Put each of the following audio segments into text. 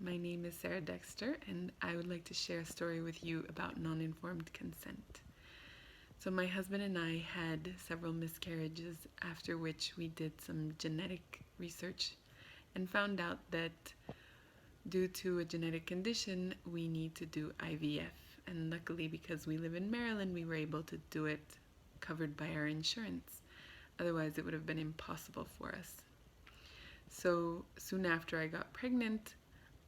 My name is Sarah Dexter, and I would like to share a story with you about non-informed consent. So my husband and I had several miscarriages, after which we did some genetic research and found out that due to a genetic condition, we need to do IVF. And luckily, because we live in Maryland, we were able to do it covered by our insurance. Otherwise, it would have been impossible for us. So soon after I got pregnant,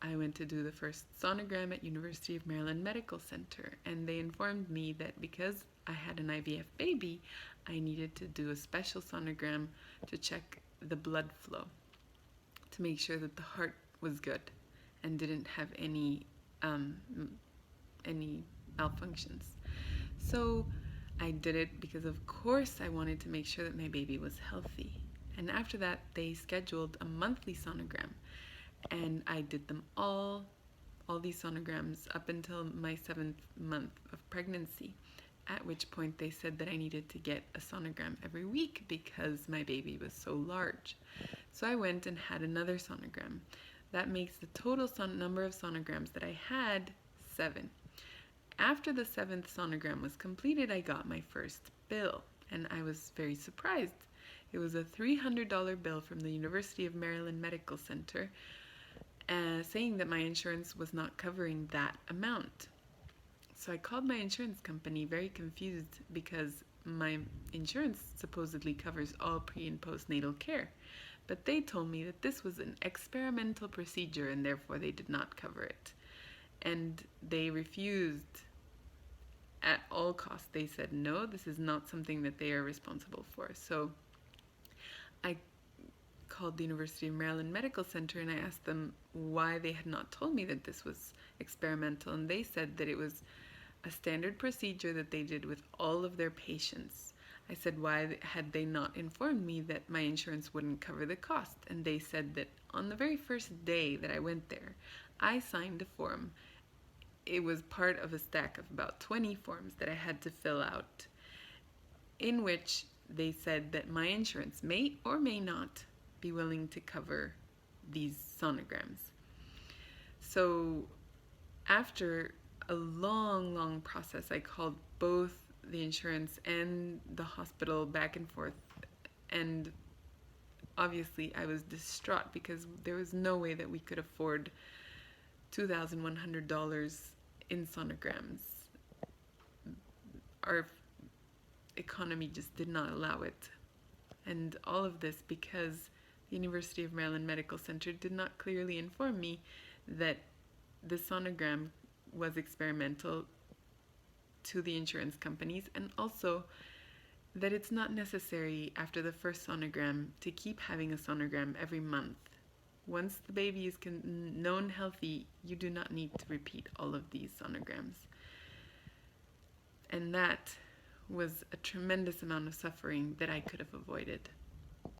I went to do the first sonogram at University of Maryland Medical Center, and they informed me that because I had an IVF baby, I needed to do a special sonogram to check the blood flow to make sure that the heart was good and didn't have any malfunctions. So I did it because, of course, I wanted to make sure that my baby was healthy. And after that, they scheduled a monthly sonogram, and I did them all these sonograms up until my 7th month of pregnancy, at which point they said that I needed to get a sonogram every week because my baby was so large. So I went and had another sonogram. That makes the total number of sonograms that I had 7. After the 7th sonogram was completed, I got my first bill, and I was very surprised. It was a $300 bill from the University of Maryland Medical Center, saying that my insurance was not covering that amount. So I called my insurance company very confused because my insurance supposedly covers all pre- and postnatal care. But they told me that this was an experimental procedure and therefore they did not cover it. And they refused at all costs. They said, no, this is not something that they are responsible for. So I called the University of Maryland Medical Center and I asked them why they had not told me that this was experimental, and they said that it was a standard procedure that they did with all of their patients. I said, why had they not informed me that my insurance wouldn't cover the cost? And they said that on the very first day that I went there, I signed a form. It was part of a stack of about 20 forms that I had to fill out, in which they said that my insurance may or may not be willing to cover these sonograms. So after a long process, I called both the insurance and the hospital back and forth, and obviously I was distraught because there was no way that we could afford $2,100 in sonograms. Our economy just did not allow it. And all of this because the University of Maryland Medical Center did not clearly inform me that the sonogram was experimental to the insurance companies, and also that it's not necessary after the first sonogram to keep having a sonogram every month. Once the baby is known healthy, you do not need to repeat all of these sonograms. And that was a tremendous amount of suffering that I could have avoided.